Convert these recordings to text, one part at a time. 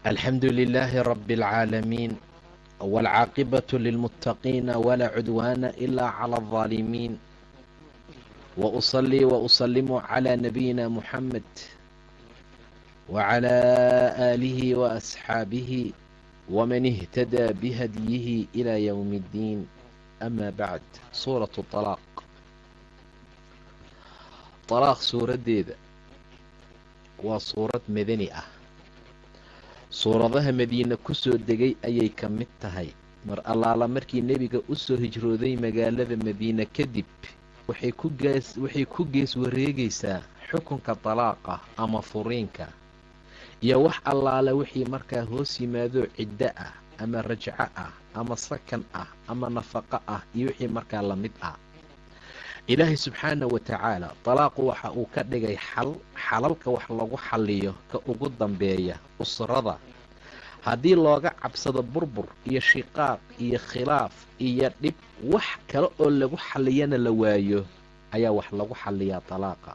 الحمد لله رب العالمين، والعاقبة للمتقين ولا عدوان إلا على الظالمين، وأصلي وأسلم على نبينا محمد وعلى آله وأصحابه ومن اهتدى بهديه إلى يوم الدين. أما بعد، سورة الطلاق. طلاق suuradeeda waa suurad madani ah. suuradaha madiine ku soo degay ayay ka mid tahay. mar allaala markii nebiga u soo hijrooday magaalada madiine kadib waxay ku gees wareegaysaa xukunka talaaqa ama furiinka iyo wax allaala wixii markaa hoos yimaado ciddo ah ama rajco ah ama sakan ah ama nafaqo ah iyo wixii markaa la mid ah. ilaahay subxaana wa tacaala talaaqu waxa uu ka dhigay xalalka wax lagu xalliyo ka ugu dambeeya usrada. haddii looga cabsado burbur iyo shiqaaq iyo khilaaf iyo dhib, wax kale oo lagu xalliyana la waayo ayaa wax lagu xalliyaa talaaqa.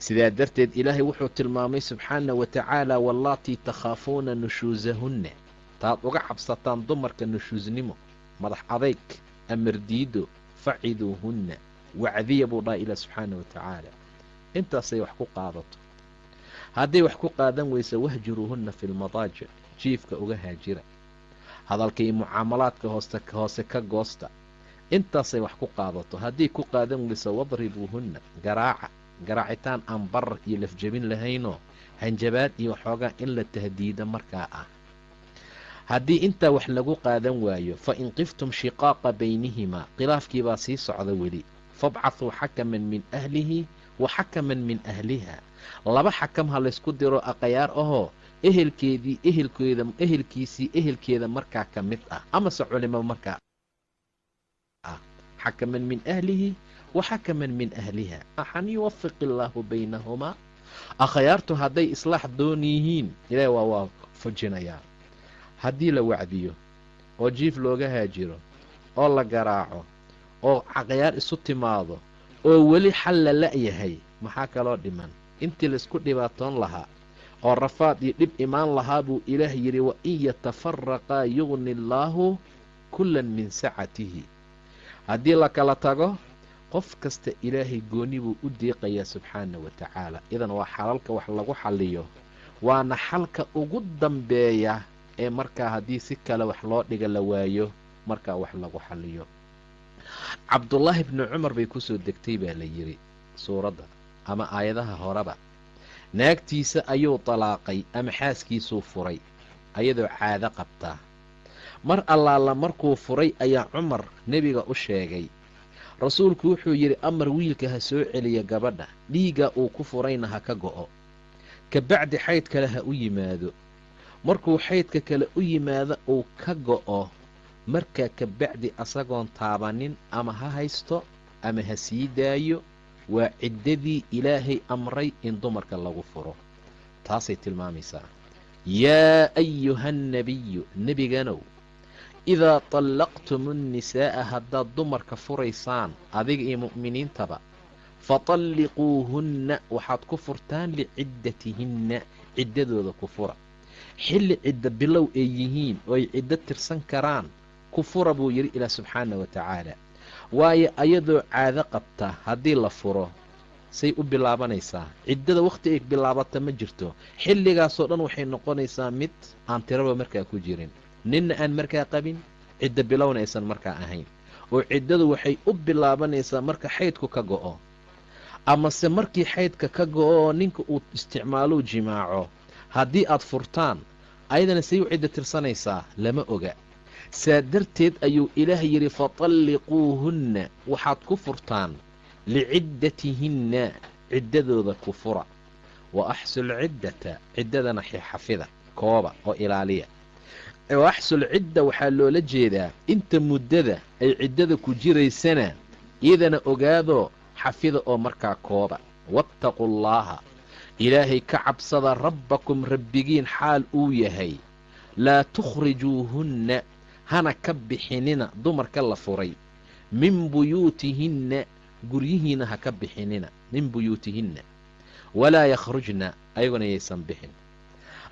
sidaa darteed ilaahay wuxuu tilmaamay subxaana wa tacaala wallaatii takhaafuuna nushuusahunna, taad uga cabsataan dumarka nushuusnimo, madax adayg, amar diido, faciduuhunna, wacdiya buu dhaha ilaah subxaana wa tacaala. intaasay wax ku qaadato. hadday wax ku qaadan weysa wahjuruuhunna fi lmadaajic, jiifka uga haajira. hadalka iyo mucaamalaadka hoose ka goosta. intaasay wax ku qaadato. haddii ku qaadan weysa wadribuuhunna, garaacitaan aan barar iyo lafjabin lahaynoo hanjabaad iyo waxoogaa in la tahdiida markaa ah. haddii intaa wax lagu qaadan waayo fa in qiftum shiqaaqa baynihimaa, khilaafkiibaa sii socda weli, fabcathuu xakaman min ahlihi wa xakaman min ahliha. laba xakam ha laysku diro aqayaar ahoo ehelkeeda markaa ka mid ah, amase culimo markaa ah. xakaman min ahlihi wa xakaman min ahliha axan yuwafiq illaahu baynahumaa. akhyaartu hadday islaax doon yihiin ilaahi waa waafajinayaa. haddii la wacdiyo oo jiif looga haajiro oo la garaaco oo akhyaar isu timaado oo weli xal la la'yahay, maxaa kaloo dhiman? intii laysku dhibaatoon lahaa oo rafaad iyo dhib imaan lahaa buu ilaah yidhi wa in yatafaraqaa yugni allaahu kullan min sacatihi. haddii la kala tago qof kasta ilaahay gooni buu u deeqayaa subxaana wa tacaala. idan waa xalalka wax lagu xalliyo, waana xalka ugu dambeeya ee markaa haddii si kale wax loo dhiga la waayo markaa wax lagu xalliyo. cabdullaahi bni cumar bay ku soo degtay baa la yidhi suuradda ama aayadaha horeba. naagtiisa ayuu talaaqay ama xaaskiisuu furay ayadoo caado qabtaa. mar allaala markuu furay ayaa cumar nebiga u sheegay. rasuulku wuxuu yidhi amar wiilka ha soo celiya gabadha, dhiigga uu ku furayna ha ka go'o, kabacdi xayd kale ha u yimaado. markuu xaydka kale u yimaado uu ka go'o, markaa kabacdi asagoon taabanin ama ha haysto ama ha sii daayo. waa ciddadii ilaahay amray in dumarka lagu furo. taasay tilmaamaysaa. yaa ayuhannabiyu, nebiganow, idaa طallaqtum الnisaa'a, haddaad dumarka furaysaan adiga iyo mu'miniintaba, faطalliquuhunna, waxaad ku furtaan liciddatihinna, ciddadooda ku fura. xilli cidda bilow ay yihiin oo ay ciddo tirsan karaan ku fura buu yidhi ilaah subxaana wa tacaala. waayo ayadoo caado qabta haddii la furo say u bilaabanaysaa? ciddada wakhti ay bilaabata ma jirto. xilligaasoo dhan waxay noqonaysaa mid aan tiraba markaa ku jirin, ninna aan markaa qabin, cidda bilowna aysan markaa ahayn. oo ciddadu waxay u bilaabanaysaa marka xaydku ka go'o, amase markii xaydka ka go'o oo ninka uu isticmaalou jimaaco. haddii aad furtaan ayadana say u cidda tirsanaysaa lama oga. saa darteed ayuu ilaah yidhi faطalliquuhunna, waxaad ku furtaan liciddatihinna, ciddadooda ku fura. wa axsul ciddata, ciddadana xafida, kooba oo ilaaliya. wa axsul cidda waxaa loola jeedaa inta muddada ay ciddada ku jiraysana iyadana ogaadoo xafida oo markaa kooba. waataquu llaaha, ilaahay ka cabsada, rabbakum rabbigiin xaal uu yahay. laa tukhrijuuhunna, hana ka bixinina dumarka la furay min buyuutihinna, guryihiina ha ka bixinina min buyuutihinna. walaa yakhrujna, ayaguna yaysan bixin.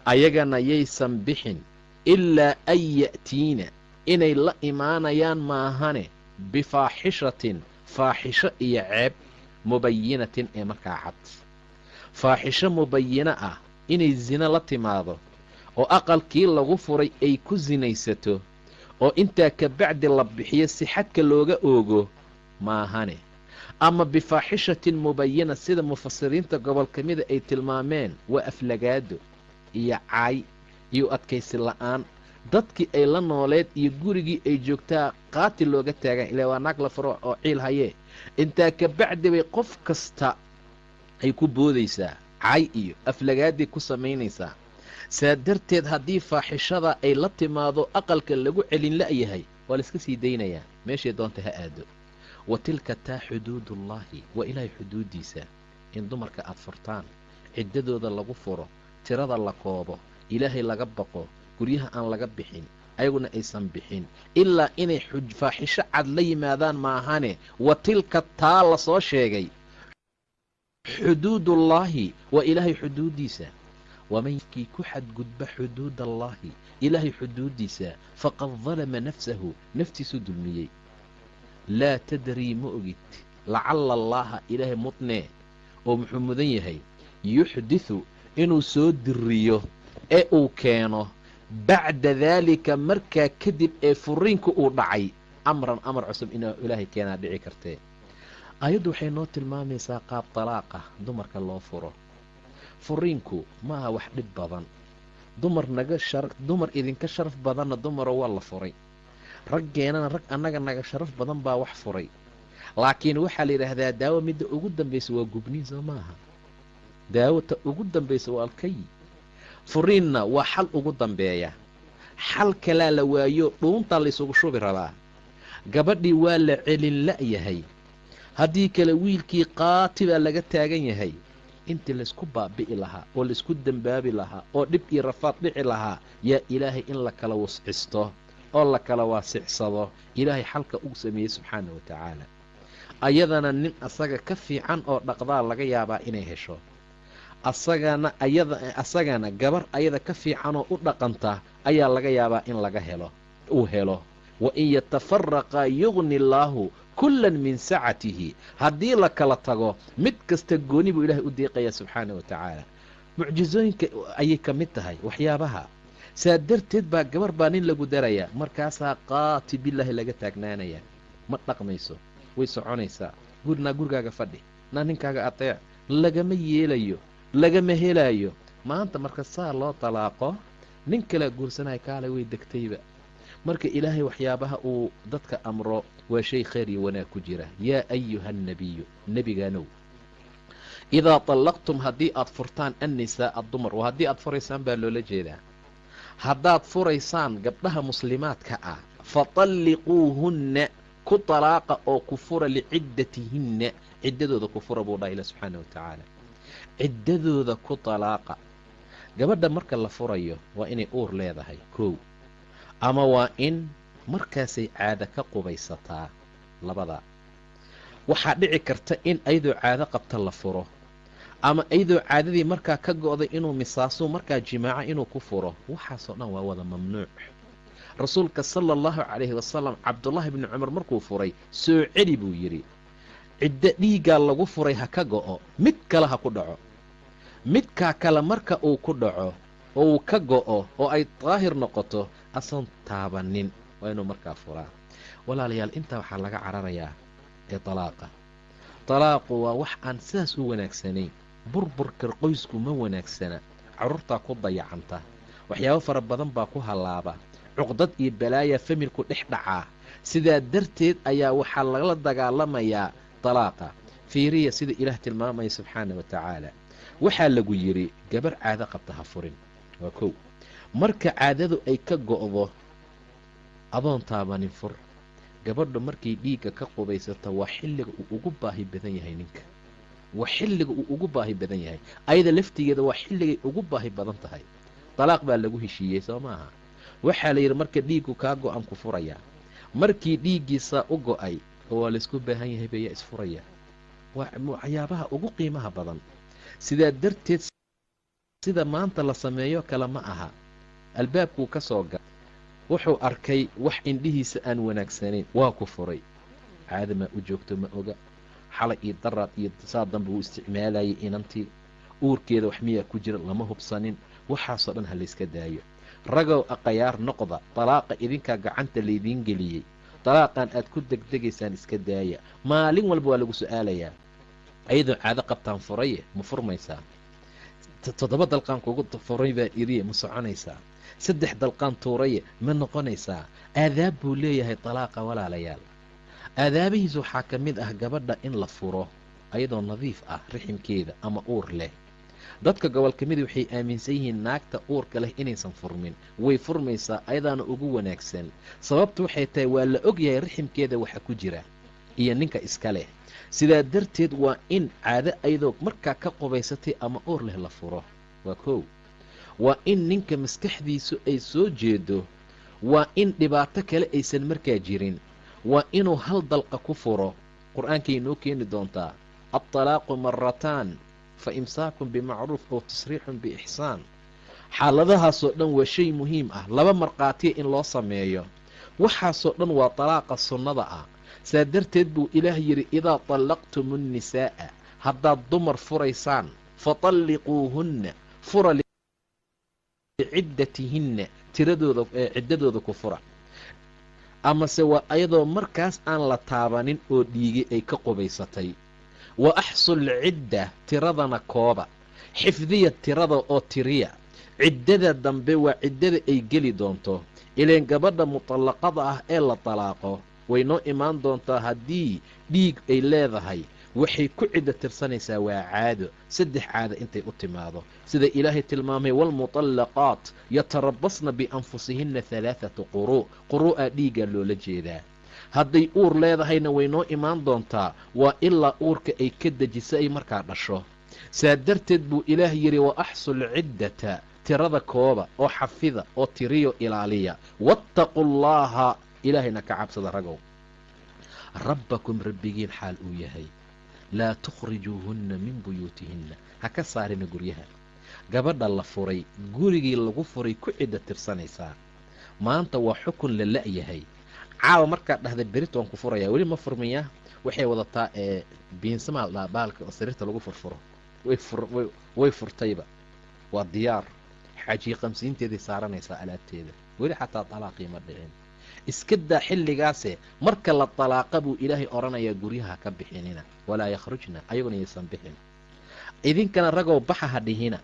ayagana yaysan bixin ilaa an ya'tiina inay la imaanayaan maahane bifaaxishatin faaxisho iyo ceeb mubayinatin ee markaa cad. faaxisho mubayino ah inay zina la timaado oo aqalkii lagu furay ay ku sinaysato oo intaa ka bacdi la bixiyo si xadka looga oogo maahane, ama bifaaxishatin mubayina sida mufasiriinta gobol ka mida ay tilmaameen waa aflagaado iyo caay iyo adkaysi la'aan. dadkii ay la nooleed iyo gurigii ay joogtaa qaati looga taagan ilaa waa naag la furo oo ciil hayee. intaa ka bacdi bay qof kasta ay ku boodaysaa caay iyo aflagaaday ku samaynaysaa. saa darteed haddii faaxishada ay la timaado aqalka lagu celin la'yahay waa la iska sii daynayaa meeshay doonta ha aado. wa tilka taa xuduudullaahi waa ilaahay xuduuddiisa. in dumarka aad furtaan ciddadooda lagu furo, tirada la koobo, ilaahay laga baqo, guryaha aan laga bixin ayaguna aysan bixin ilaa inay faaxisho cad la yimaadaan maahane. wa tilka taa la soo sheegay xuduudullaahi waa ilaahay xuduuddiisa. wamankii ku xadgudba xuduudallaahi ilaahay xuduuddiisa faqad dalama nafsahu naftiisuu dulmiyey. laa tadrii ma ogid lacalla allaaha ilaahay mudnee oo muxuu mudan yahay yuxdiثu inuu soo diriyo ee uu keeno bacda daalika markaa kadib ee furiinku uu dhacay amran amar cusub inuu ilaahay keenaa dhici kartee. ayaddu waxay noo tilmaamaysaa qaab talaaqa dumarka loo furo. furiinku ma aha wax dhib badan. dumar idinka sharaf badanna dumaroo waa la furay, raggeenana rag annaga naga sharaf badan baa wax furay. laakiin waxaa la yidhaahdaa daawo midda ugu dambaysa waa gubniin soo maaha. daawota ugu dambaysa waa alkay. furiinna waa xal ugu dambeeya. xal kalaa la waayo dhuuntaa laysugu shubi rabaa. gabadhii waa la celin la'yahay. haddii kale wiilkii qaati baa laga taagan yahay. intii laysku baabi'i lahaa oo laysku dembaabi lahaa oo dhib iyo rafaad dhici lahaa yaa ilaahay in la kala wascisto oo la kala waasicsado ilaahay xalka uu sameeyey subxaana wa tacaala. ayadana nin asaga ka fiican oo dhaqdaa laga yaabaa inay hesho. asagana gabar ayada ka fiicanoo u dhaqanta ayaa laga yaabaa in uu helo. wa in yatafaraqaa yugni allaahu kullan min sacatihi. haddii la kala tago mid kasta gooni buu ilaahay u deeqayaa subxaana wa tacaala. mucjizooyinka ayay ka mid tahay waxyaabaha. saa darteed baa gabar baa nin lagu darayaa markaasaa qaati bilaahi laga taagnaanayaa. ma dhaqmayso, way soconaysaa. gurigaaga fadhi, naa ninkaaga ateec, lagama yeelayo, lagama helaayo. maanta marka saa loo talaaqo nin kalea guursanaya kaale way degtayba. marka ilaahay waxyaabaha uu dadka amro waa shay khayr iyo wanaag ku jira. yaa ayuha annabiyu nebigaanow idaa طallaqtum haddii aad furtaan annisaa'a dumar, waa haddii aad furaysaan baa loola jeedaa. haddaad furaysaan gabdhaha muslimaadka ah faطalliquuhunna ku talaaqa oo ku fura liciddatihinna ciddadooda ku fura buu dhaha ilah subxaana wa tacaala. ciddadooda ku talaaqa. gabadha marka la furayo waa inay uur leedahay kow, ama waa in markaasay caado ka qubaysataa. labadaa waxaa dhici karta in ayadoo caado qabta la furo, ama ayadoo caadadii markaa ka go'day inuu misaaso markaa jimaaco inuu ku furo. waxaasoo dhan waa wada mamnuuc. rasuulka sala allahu calayhi wasalam cabdullaahi bni cumar markuu furay soo celi buu yidhi. ciddo dhiiggaa lagu furay ha ka go'o, mid kale ha ku dhaco. midkaa kale marka uu ku dhaco oo uu ka go'o oo ay daahir noqoto asoon taabanin waa inuu markaa furaa. walaalayaal intaa waxaa laga cararayaa ee talaaqa. talaaqu waa wax aan sidaas u wanaagsanayn. burburka qoysku ma wanaagsana. carruurtaa ku dayacanta, waxyaabo fara badan baa ku hallaaba, cuqdad iyo balaaya familku dhex dhacaa. sidaa darteed ayaa waxaa lala dagaalamayaa talaaqa. fiiriya sida ilaah tilmaamaya subxaana wa tacaala. waxaa lagu yidhi gabar caado qabta ha furin. waa kow. marka caadadu ay ka go'do adoon taabanin fur. gabadhu markay dhiigga ka qubaysato waa xilliga uu ugu baahi badan yahay ninka. waa xilliga uu ugu baahi badan yahay. ayada laftigeeda waa xilligay ugu baahi badan tahay. talaaq baa lagu heshiiyey soo maaha. waxaa la yidhi marka dhiiggu kaa go'an ku furayaa. markii dhiiggiisaa u go'ay oo waa laysku baahan yahay bayaa isfuraya. waa waxyaabaha ugu qiimaha badan. sidaa darteed sida maanta la sameeyo kale ma aha. albaabkuu ka soo gal wuxuu arkay wax indhihiisa aan wanaagsanayn, waa ku furay. caadamaa u joogto ma oga, xalay iyo daraad iyo saa danba wuu isticmaalayay inantii, uurkeeda wax miyaa ku jira lama hubsanin. waxaasoo dhan ha layska daayo. ragow aqayaar noqda, dalaaqa idinkaa gacanta laydiin geliyey, dalaaqan aad ku degdegaysaan iska daaya. maalin walba waa lagu su'aalayaa, ayadoo caado qabtaan furaye ma furmaysaa? 7 dalqaan kugu furay baa iriye ma soconaysaa? 3 dalqaan tuuraye ma noqonaysaa? aadaab buu leeyahay dalaaqa walaalayaal. aadaabihiis waxaa ka mid ah gabadha in la furo ayadoo nadiif ah riximkeeda ama uur leh. dadka gobolka mid waxay aaminsan yihiin naagta uurka leh inaysan furmin. way furmaysaa, ayadaana ugu wanaagsan. sababtu waxay tahay waa la ogyahay riximkeeda waxa ku jira iyo ninka iska leh. sidaa darteed waa in caado ayadoo markaa ka qubaysatay ama uur leh la furo. waa kow. waa in ninka maskaxdiisu ay soo jeedo. waa in dhibaato kale aysan markaa jirin. waa inuu hal dalqa ku furo. qur-aankay noo keeni doontaa, الطلاaq marataan fa imsaakun bimacruuf ow tasriixun biixsaan. xaaladahaasoo dhan waa shay muhiim ah, 2 markhaatiya in loo sameeyo. waxaasoo dhan waa talaaqa sunnada ah. saa darteed buu ilaah yidhi, idaa طallaqtum الnisaa'a, haddaad dumar furaysaan, faطalliquuhunna, fura liciddatihinna, ciddadooda ku fura. amase waa ayadoo markaas aan la taabanin oo dhiigi ay ka qubaysatay. wa axsul cidda, tiradana kooba. xifdiya tirada oo tiriya. ciddada dambe waa ciddada ay geli doonto. ileen gabadha mutallaqada ah ee la talaaqo way noo imaan doontaa. haddii dhiig ay leedahay waxay ku ciddo tirsanaysaa waa caado, 3 caado intay u timaado, sida ilaahay tilmaamay, waalmutallaqaat yatarabasna bianfusihinna 3 quru'a dhiiggaa loola jeedaa. hadday uur leedahayna way noo imaan doontaa, waa ilaa uurka ay ka dejisa ay markaa dhasho. saa darteed buu ilaah yidhi, wa axsul ciddata, tirada kooba oo xafida oo tiriyo ilaaliya. wattaqu llaaha, ilaahayna ka cabsada ragow. rabbakum rabbigiin xaal uu yahay. laa tukhrijuuhunna min buyuutihinna, ha ka saarina guryaha. gabadha la furay gurigii lagu furay ku cidda tirsanaysaa. maanta waa xukun la la'yahay. caawa markaad dhahda berit waan ku furayaa, weli ma furmiyaa? waxay wadataa biinsamaa la dhaha baalka oo sariirta lagu furfuro. way furtayba, waa diyaar. xajii qamsiinteeday saaranaysaa alaabteeda, weli xataa talaaqii ma dhicin. iska daa xilligaase marka la talaaqa buu ilaahay odhanayaa guryaha ka bixinina, walaa yakhrujna, ayaguna yaysan bixin. idinkana ragow baxa ha dhihina,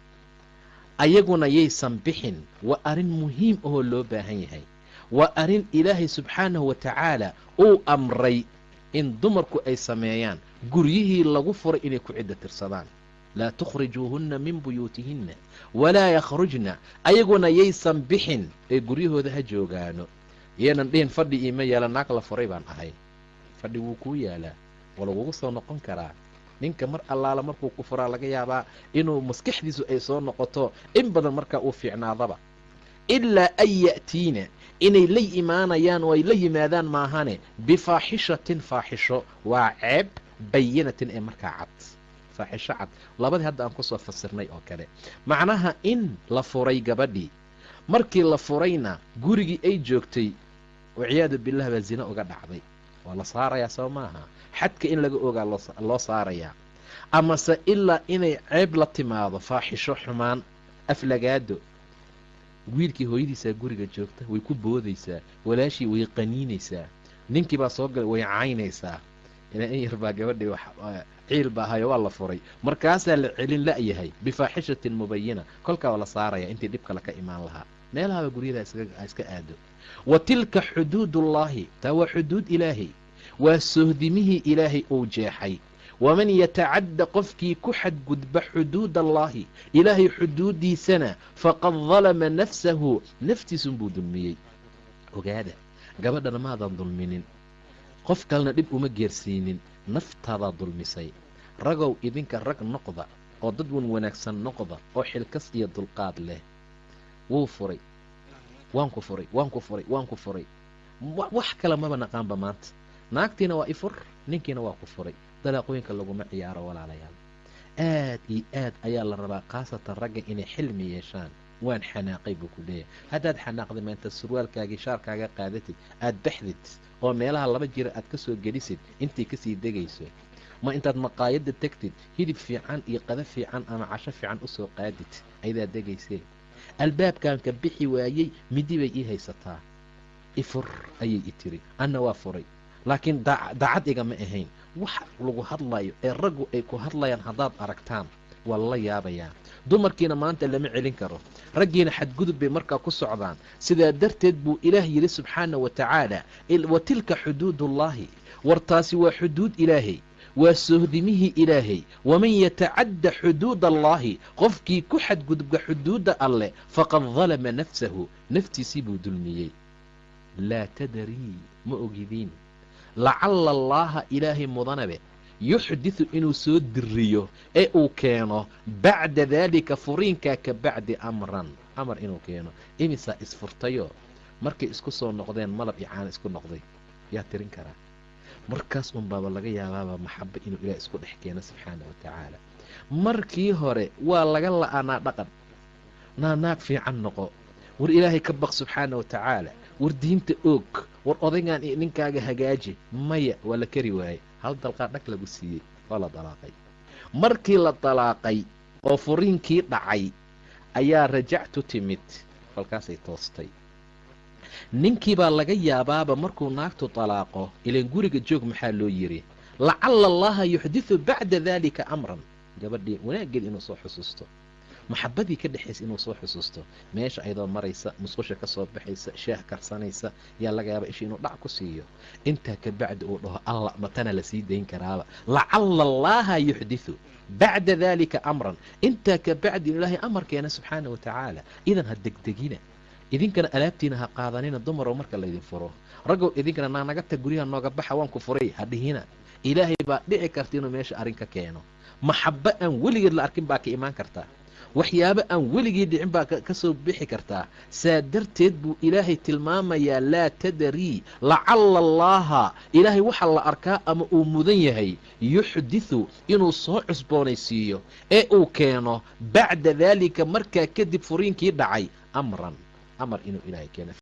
ayaguna yaysan bixin. waa arrin muhiim ahoo loo baahan yahay. waa arrin ilaahay subxaanahu wa tacaala uu amray in dumarku ay sameeyaan. guryihii lagu furay inay ku ciddo tirsadaan. laa tukhrijuuhunna min buyuutihinna walaa yakhrujna, ayaguna yaysan bixin ee guryahooda ha joogaano. yeenan dhihin fadhi iima yaala, naag la furay baan ahay. fadhi wuu kuu yaalaa, waa lagugu soo noqon karaa. ninka mar allaala markuu ku furaa laga yaabaa inuu maskaxdiisu ay soo noqoto in badan markaa uu fiicnaadaba. ilaa an ya'tiina, inay la imaanayaan oo ay la yimaadaan maahane, bifaaxishatin, faaxisho waa ceeb, bayinatin ee markaa cad. faaxisho cad, labadii hadda aan kusoo fasirnay oo kale. macnaha in la furay gabadhii, markii la furayna gurigii ay joogtay, waciyaadu bilah baa zina uga dhacday. waa la saarayaa soo maaha? xadka in laga ogaa loo saarayaa. amase ilaa inay ceeb la timaado, faaxisho, xumaan, aflagaado. wiilkii hooyadiisaa guriga joogta, way ku boodaysaa. walaashii way qaniinaysaa. ninkii baa soo galay, way caynaysaa. in yar baa gabadhii ciil baa ahayo waa la furay, markaasaa la celin la'yahay bifaaxishatin mubayina. kolkaa waa la saaraya intii dhib kale ka imaan lahaa. meelahaba guryada iska aado. wa tilka xuduudullaahi, taa waa xuduud ilaahay, waa sohdimihii ilaahay uu jeexay. waman yatacadda qofkii ku xadgudba xuduud allaahi, ilaahay xuduuddiisana, faqad dalama nafsahu, naftiisunbuu dulmiyey. ogaada, gabadhana maadan dulminin, qof kalena dhib uma geersiinin, naftaadaa dulmisay. ragow idinka rag noqda oo dad wanaagsan noqda oo xilkas iyo dulqaad leh. wuu furay, waan ku furay, waan ku furay, waan ku furay. wax kale maba naqaanba maanta. naagtiina waa ifur, ninkiina waa ku furay. dalaaqooyinka laguma ciyaaro walaalayaal. aad iyo aad ayaa la rabaa khaasatan ragga inay xilmi yeeshaan. waan xanaaqay buu ku leeyahay. haddaad xanaaqday maanta surwaalkaagii shaarkaaga qaadatid aad baxdid oo meelaha 2 jira aad ka soo gelisid intay kasii degayso, ma intaad maqaayadda tegtid hilib fiican iyo qada fiican ama casho fiican u soo qaadid ayadaa degaysee. albaabkan ka bixi waayey midi bay ii haysataa, ifur ayay i tiri, anna waa furay, laakiin daacad igama ahayn. wax lagu hadlayo ee raggu ay ku hadlayaan haddaad aragtaan waa la yaabayaa. dumarkiina maanta lama celin karo, raggiina xadgudub bay markaa ku socdaan. sidaa darteed buu ilaah yidhi subxaana wa tacaala, wa tilka xuduudullaahi, wartaasi waa xuduud ilaahay, waa sohdimihii ilaahay. waman yatacadda xuduuda allaahi, qofkii ku xadgudubka xuduudda alleh faqad dalama nafsahu, naftiisii buu dulmiyey. laa tadarii, ma ogidiin, lacalla allaaha ilaahay mudanabe yuxdiثu inuu soo diriyo ee uu keeno bacda daalika furiinkaa ka bacdi amran, amar inuu keeno. imisaa isfurtayo markay isku soo noqdeen malab iyo caana isku noqday, yaa tirin karaa? markaas unbaaba laga yaabaaba maxabo inuu ilaah isku dhex keeno subxaana wa tacaala. markii hore waa laga la'anaa dhaqan, naanaag fiican noqo, war ilaahay ka baq subxaana wa tacaala, war diinta oog, war odaygan iyo ninkaaga hagaaji. maya, waa la kari waayey. hal dalqaa dhag lagu siiyey, waa la dalaaqay. markii la dalaaqay oo furiinkii dhacay ayaa rajactu timid, kolkaasay toostay. ninkii baa laga yaabaaba markuu naagtu dalaaqo, ilaan guriga joog maxaa loo yidhi, lacalla allaha yuxdiثu bacda daalika amran. gabadhii wanaaggeed inuu soo xusuusto, maxabadii ka dhexaysa inuu soo xusuusto, meesha ayadoo maraysa, musqusha ka soo baxaysa, shaah karsanaysa, yaa laga yaaba isha inuu dhac ku siiyo. intaa ka bacdi uu dhaho alla matana la sii dayn karaaba, lacalla allaaha yuxdiثu bacda daalika amran. intaa ka bacdi ilaahay amar keena subxaana wa tacaala. idan ha degdegina, idinkana alaabtiina ha qaadanina dumarow marka laydin furo. raggow idinkana naanaga tag guryaha nooga baxa waan ku furay ha dhihina. ilaahay baa dhici karta inuu meesha arrin ka keeno. maxabo aan weligeed la arkin baa ka imaan kartaa, waxyaabo aan weligii dhicin baa ka soo bixi kartaa. saa darteed buu ilaahay tilmaamayaa laa tadarii, lacalla allaaha, ilaahay waxa la arkaa ama uu mudan yahay, yuxdiثu inuu soo cusboonaysiiyo ee uu keeno bacda daalika markaa kadib furiinkii dhacay amran, amar inuu ilaahay keeno.